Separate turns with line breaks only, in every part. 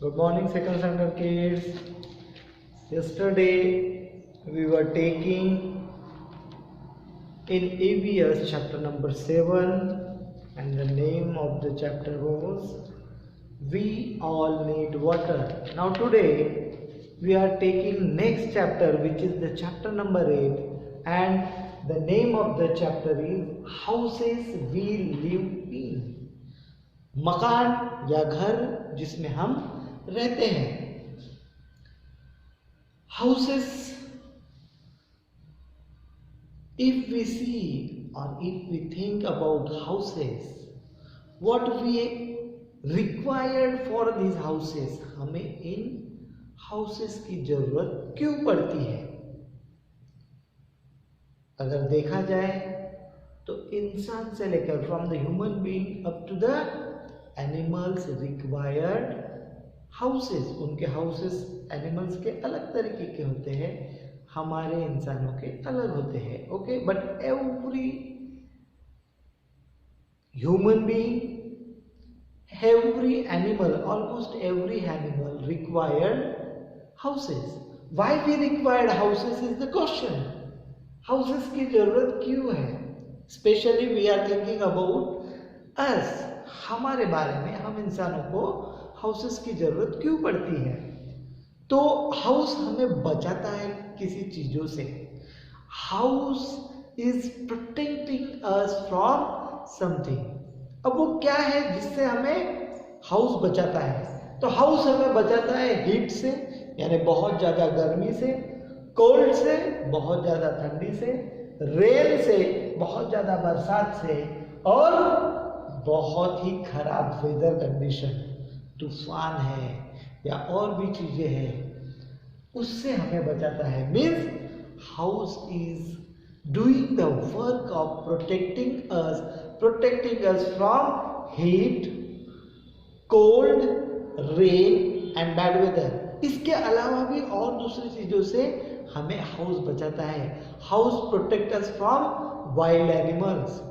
Good morning, second standard kids. Yesterday we were taking in EVS chapter number 7, and the name of the chapter was We All Need Water. Now today we are taking next chapter, which is the chapter number 8, and the name of the chapter is Houses We Live In. मकान या घर जिसमें हम रहते हैं. Houses, if we see or if we think about houses, what we required for these houses, हमें इन houses की जरूरत क्यों पड़ती है? अगर देखा जाए तो इंसान से लेकर from the human being up to the animals required houses. उनके हाउसेस एनिमल्स के अलग तरीके के होते हैं, हमारे इंसानों के अलग होते हैं. Okay, but every human being, every animal, almost every animal required houses. Why we required houses is the question. Houses की जरूरत क्यों है? Specially we are thinking about us, हमारे बारे में, हम इंसानों को हाउसेस की जरूरत क्यों पड़ती है? तो हाउस हमें बचाता है किसी चीजों से. House is protecting us from something. अब वो क्या है जिससे हमें हाउस बचाता है? तो हाउस हमें बचाता है हीट से, यानी बहुत ज्यादा गर्मी से, कोल्ड से, बहुत ज्यादा ठंडी से, रेन से, बहुत ज्यादा बरसात से, और बहुत ही खराब वेदर कंडीशन, तूफान है या और भी चीजें हैं, उससे हमें बचाता है. Means house is doing the work of protecting us from heat, cold, rain and bad weather. इसके अलावा भी और दूसरी चीजों से हमें हाउस बचाता है. House protect us from wild animals.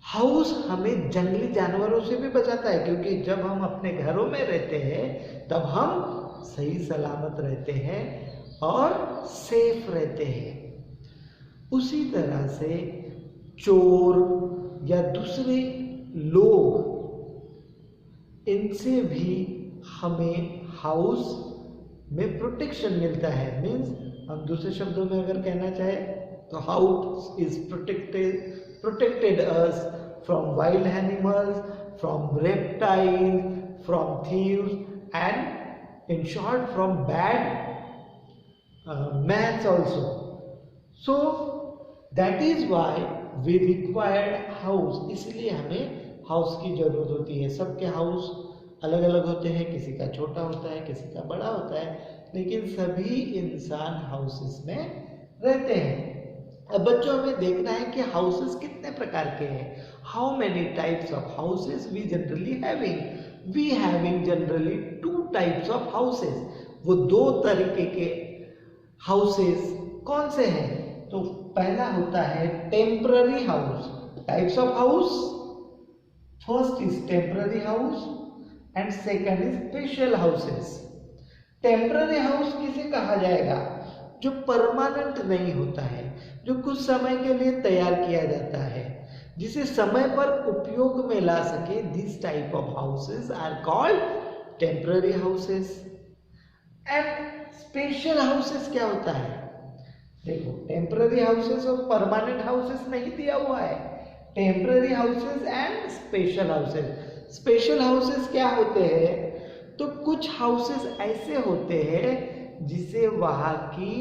House हमें जंगली जानवरों से भी बचाता है, क्योंकि जब हम अपने घरों में रहते हैं तब हम सही सलामत रहते हैं और सेफ रहते हैं. उसी तरह से चोर या दूसरे लोग, इनसे भी हमें हाउस में प्रोटेक्शन मिलता है. मीन्स हम दूसरे शब्दों में अगर कहना चाहे तो house is protected us from wild animals, from reptiles, from thieves, and in short from bad mans also. So that is why we required house. इसलिए हमें हाउस की जरूरत होती है. सबके हाउस अलग अलग होते हैं, किसी का छोटा होता है, किसी का बड़ा होता है, लेकिन सभी इंसान हाउसेस में रहते हैं. अब बच्चों हमें देखना है कि हाउसेस कितने प्रकार के हैं. How many types of houses we generally having. We having generally 2 types of houses. वो 2 तरीके के हाउसेस कौन से हैं? तो पहला होता है temporary house. Types of house, first is temporary house and second is special houses. Temporary house किसे कहा जाएगा? जो परमानेंट नहीं होता है, जो कुछ समय के लिए तैयार किया जाता है, जिसे समय पर उपयोग में ला सके. This type of houses are called temporary houses. And special houses क्या होता है? देखो, टेम्पररी हाउसेस और परमानेंट हाउसेस नहीं दिया हुआ है. Temporary houses and special houses. Special houses क्या होते हैं? तो कुछ हाउसेस ऐसे होते हैं जिसे वहां की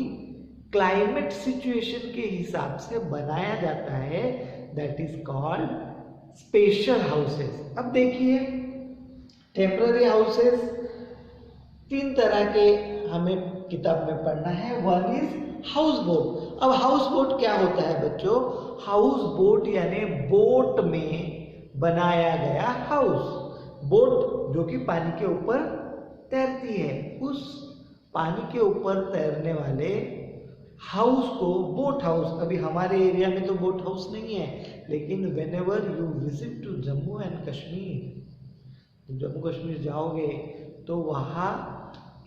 क्लाइमेट सिचुएशन के हिसाब से बनाया जाता है. That is called special houses. अब देखिए, टेम्पररी हाउसेस 3 तरह के हमें किताब में पढ़ना है. One is house boat. अब हाउस बोट क्या होता है बच्चों? हाउस बोट यानी बोट में बनाया गया हाउस. बोट जो कि पानी के ऊपर तैरती है, उस पानी के ऊपर तैरने वाले हाउस को बोट हाउस. अभी हमारे एरिया में तो बोट हाउस नहीं है, लेकिन whenever you visit to Jammu and Kashmir Jammu Kashmir जाओगे तो वहाँ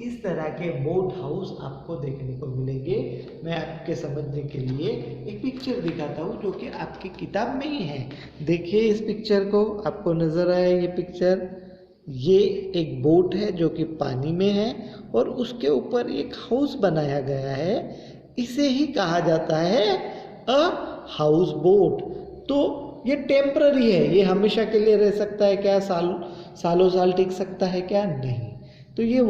इस तरह के बोट हाउस आपको देखने को मिलेंगे। मैं आपके समझने के लिए एक पिक्चर दिखाता हूँ जो कि आपकी किताब में ही है। देखिए इस पिक्चर को, आपको नज़र आया ये पिक्चर, ये एक बोट है जो कि पानी में है और उसके ऊपर एक हाउस बनाया गया है। इसे ही कहा जाता है अ हाउस बोट। तो ये टेम्पररी है, ये हमेशा के लिए रह सकता है क्या? सालों साल टिक सकता है क्या? नहीं। तो ये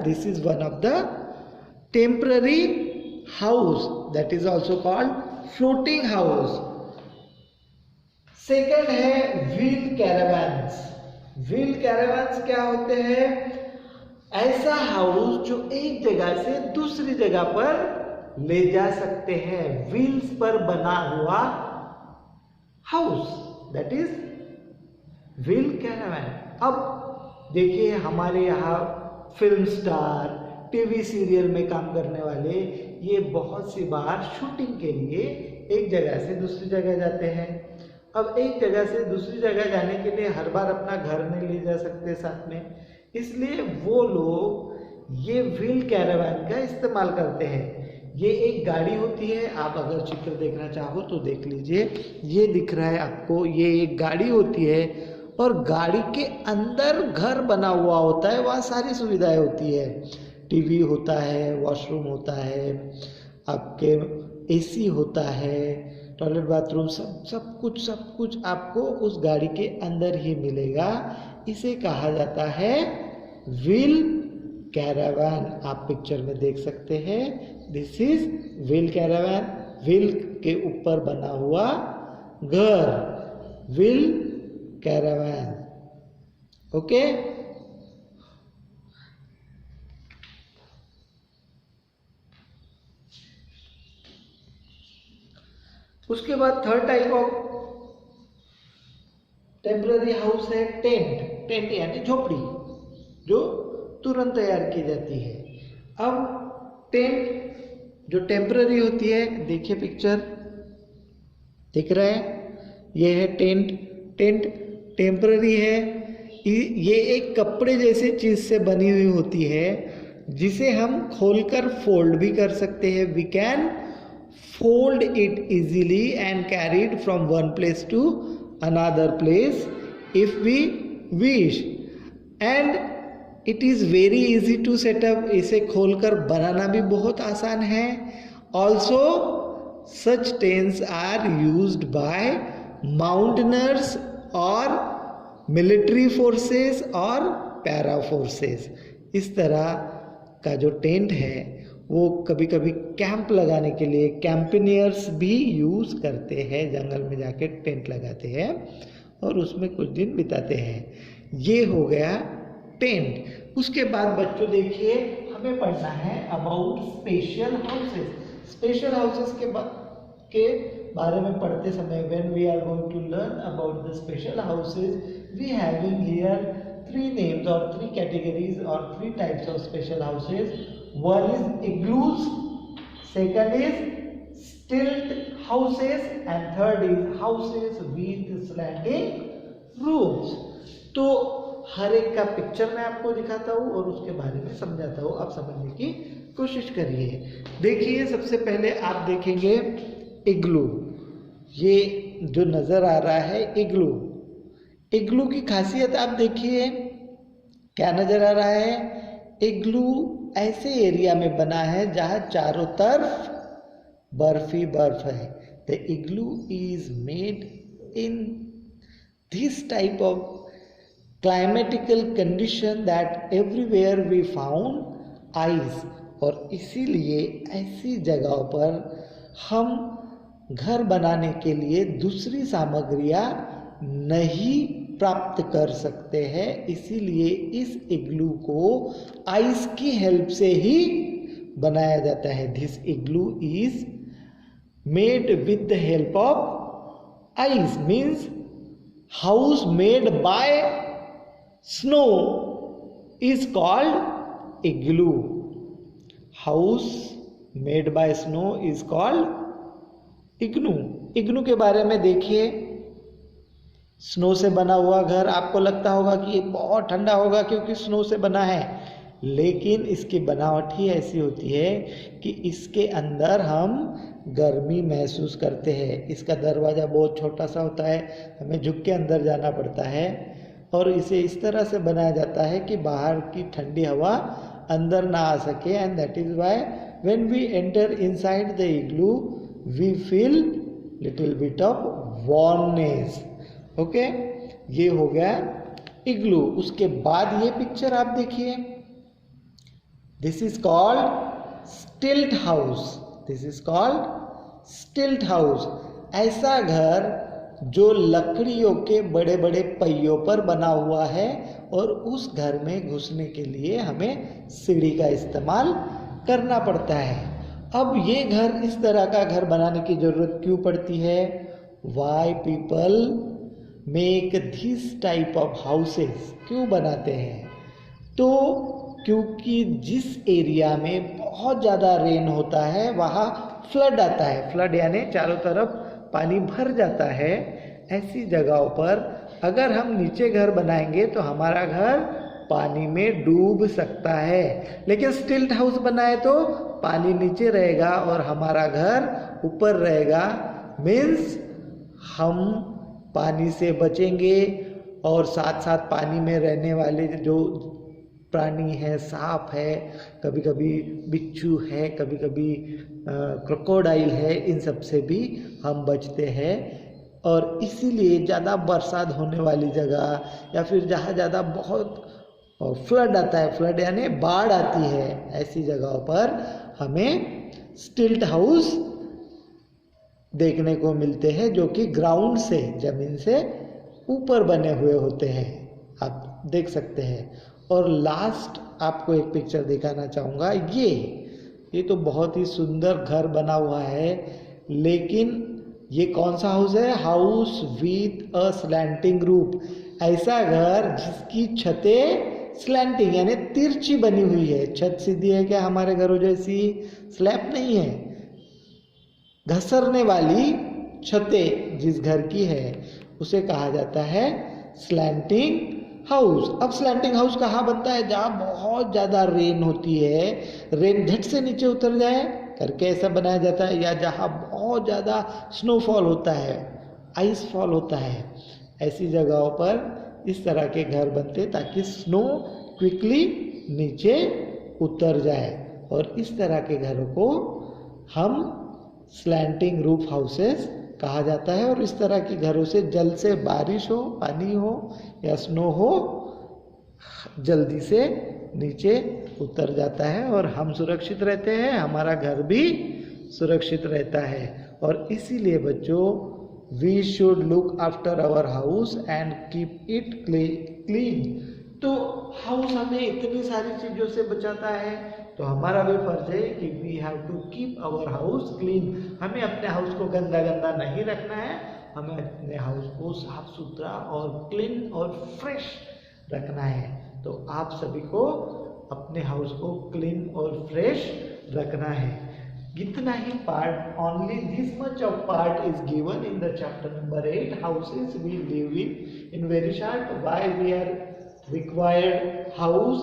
this is one of the temporary house, that is also called floating house. Second है व्हील कैरावन्स। व्हील कैरावन्स क्या होते हैं? ऐसा हाउस जो एक जगह से दूसरी जगह पर ले जा सकते हैं, व्हील्स पर बना हुआ house, that is wheel caravan. अब देखिए हमारे यहाँ फिल्म स्टार, टीवी सीरियल में काम करने वाले, ये बहुत सी बार शूटिंग के लिए एक जगह से दूसरी जगह जाते हैं। अब एक जगह से दूसरी जगह जाने के लिए हर बार अपना घर नहीं ले जा सकते साथ में, इसलिए वो लोग ये व्हील कैरावन का इस्तेमाल करते हैं। ये एक गाड़ी होती है, आप अगर चित्र देखना चाहो तो देख लीजिए, ये दिख रहा है आपको, ये एक गाड़ी होती है और गाड़ी के अंदर घर बना हुआ होता है, वहाँ सारी सुविधाएं होती है, टीवी होता है, वॉशरूम होता है, आपके एसी होता है, टॉयलेट बाथरूम, सब कुछ आपको उस गाड़ी के अंदर ही मिलेगा। इसे कहा जाता है व्हील कैरावन। आप पिक्चर में देख सकते हैं, this is wheel caravan. Wheel के ऊपर बना हुआ घर, व्हील कैरावन। ओके, उसके बाद third type of temporary house है टेंट। टेंट यानी झोपड़ी जो तुरंत तैयार की जाती है। अब टेंट जो टेम्पररी होती है, देखिए पिक्चर दिख रहा है, ये है टेंट। टेंट टेम्पररी है, ये एक कपड़े जैसे चीज से बनी हुई होती है जिसे हम खोलकर फोल्ड भी कर सकते हैं। We can fold it easily and carry it from one place to another place if we wish, and it is very easy to set up। इसे खोलकर बनाना भी बहुत आसान है। Also such tents are used by mountaineers or military forces or para forces। इस तरह का जो टेंट है वो कभी कभी कैंप लगाने के लिए कैंपेनियर्स भी यूज करते हैं, जंगल में जाके टेंट लगाते हैं और उसमें कुछ दिन बिताते हैं। ये हो गया टेंट। उसके बाद बच्चों देखिए हमें पढ़ना है about special houses. Special houses के बारे में पढ़ते समय when we are going to learn about the special houses, we having here 3 names or 3 categories or 3 types of special houses. One is igloos, second is stilt houses, and third is houses with slanting roofs। तो हर एक का picture मैं आपको दिखाता हूँ और उसके बारे में समझाता हूँ, आप समझने की कोशिश करिए। देखिए सबसे पहले आप देखेंगे इग्लू। ये जो नजर आ रहा है इग्लू, इग्लू की खासियत आप देखिए, क्या नजर आ रहा है? इग्लू ऐसे एरिया में बना है जहां चारों तरफ बर्फ ही बर्फ है। The igloo is made in this type of climatical condition that everywhere we found ice. और इसीलिए ऐसी जगहों पर हम घर बनाने के लिए दूसरी सामग्रियां नहीं प्राप्त कर सकते हैं, इसीलिए इस इग्लू को आइस की हेल्प से ही बनाया जाता है। This igloo is made with the help of ice, means house made by snow is called igloo. House made by snow is called igloo. Igloo के बारे में देखिए, स्नो से बना हुआ घर आपको लगता होगा कि ये बहुत ठंडा होगा क्योंकि स्नो से बना है, लेकिन इसकी बनावट ही ऐसी होती है कि इसके अंदर हम गर्मी महसूस करते हैं। इसका दरवाज़ा बहुत छोटा सा होता है, हमें झुक के अंदर जाना पड़ता है, और इसे इस तरह से बनाया जाता है कि बाहर की ठंडी हवा अंदर ना आ सके। And that is why when we enter inside the igloo we feel little bit of warmness. Okay, ये हो गया इग्लू। उसके बाद ये पिक्चर आप देखिए, दिस इज कॉल्ड स्टिल्ट हाउस। दिस इज कॉल्ड स्टिल्ट हाउस। ऐसा घर जो लकड़ियों के बड़े बड़े पहियों पर बना हुआ है, और उस घर में घुसने के लिए हमें सीढ़ी का इस्तेमाल करना पड़ता है। अब ये घर, इस तरह का घर बनाने की ज़रूरत क्यों पड़ती है? Why people make this type of houses, क्यों बनाते हैं? तो क्योंकि जिस एरिया में बहुत ज़्यादा रेन होता है वहाँ फ्लड आता है। फ्लड यानी चारों तरफ पानी भर जाता है। ऐसी जगहों पर अगर हम नीचे घर बनाएंगे तो हमारा घर पानी में डूब सकता है, लेकिन स्टिल्ट हाउस बनाए तो पानी नीचे रहेगा और हमारा घर ऊपर रहेगा। मीन्स हम पानी से बचेंगे, और साथ साथ पानी में रहने वाले जो प्राणी है, सांप है, कभी कभी बिच्छू है, कभी कभी क्रोकोडाइल है, इन सब से भी हम बचते हैं। और इसीलिए ज़्यादा बरसात होने वाली जगह या फिर जहाँ ज़्यादा बहुत फ्लड आता है, फ्लड यानी बाढ़ आती है, ऐसी जगहों पर हमें स्टिल्ट हाउस देखने को मिलते हैं, जो कि ग्राउंड से, ज़मीन से ऊपर बने हुए होते हैं। आप देख सकते हैं। और लास्ट आपको एक पिक्चर दिखाना चाहूँगा। ये तो बहुत ही सुंदर घर बना हुआ है, लेकिन ये कौन सा हाउस है? House with a slanting roof. ऐसा घर जिसकी छतें स्लैंटिंग यानी तिरछी बनी हुई है। छत सीधी है क्या हमारे घरों जैसी? स्लैब नहीं है, घसरने वाली छतें जिस घर की है उसे कहा जाता है स्लैंटिंग हाउस। अब स्लैंटिंग हाउस कहाँ बनता है? जहाँ बहुत ज़्यादा रेन होती है, रेन झट से नीचे उतर जाए करके ऐसा बनाया जाता है, या जहाँ बहुत ज़्यादा स्नोफॉल होता है, आइस फॉल होता है, ऐसी जगहों पर इस तरह के घर बनते ताकि स्नो क्विकली नीचे उतर जाए। और इस तरह के घरों को हम स्लैंटिंग रूफ हाउसेस कहा जाता है। और इस तरह के घरों से जल्द से बारिश हो, पानी हो या स्नो हो, जल्दी से नीचे उतर जाता है और हम सुरक्षित रहते हैं, हमारा घर भी सुरक्षित रहता है। और इसीलिए बच्चों, we should look after our house and keep it clean. तो हाउस हमें इतनी सारी चीज़ों से बचाता है, तो हमारा भी फर्ज है कि we have to keep our house clean. हमें अपने हाउस को गंदा गंदा नहीं रखना है, हमें अपने हाउस को साफ सुथरा और क्लीन और फ्रेश रखना है। तो आप सभी को अपने हाउस को क्लीन और फ्रेश रखना है। इतना ही part, only this much of part is given in the chapter number 8 houses we live in very short. Why we are required house,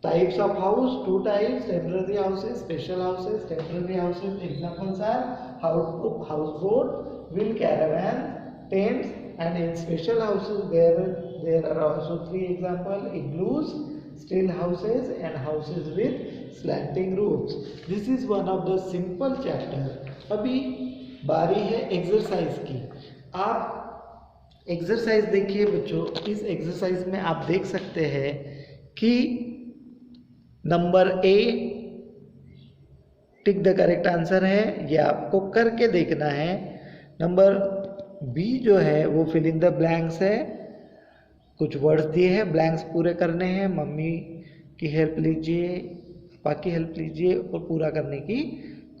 types of house, 2 types, temporary houses, special houses. Temporary houses examples are houseboat, wheel caravan, tents, and in special houses there are also 3 examples: igloos, still houses, and houses with slanting roofs. This is one of the simple chapter. अभी बारी है exercise की। आप exercise देखिए बच्चों। इस exercise में आप देख सकते हैं कि number A tick the correct answer है, ये आपको करके देखना है। नंबर बी जो है वो फिल इन द ब्लैंक्स है, कुछ वर्ड्स दिए हैं, ब्लैंक्स पूरे करने हैं। मम्मी की हेल्प लीजिए, पापा की हेल्प लीजिए और पूरा करने की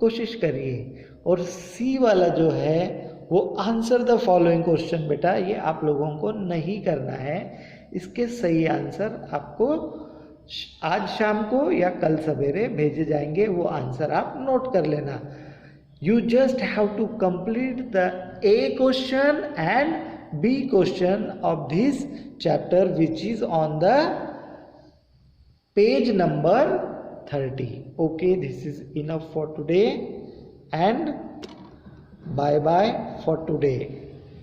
कोशिश करिए। और सी वाला जो है वो आंसर द फॉलोइंग क्वेश्चन, बेटा ये आप लोगों को नहीं करना है। इसके सही आंसर आपको आज शाम को या कल सवेरे भेजे जाएंगे, वो आंसर आप नोट कर लेना। You just have to complete the A question and B question of this chapter, which is on the page number 30. Okay, this is enough for today, and bye bye for today.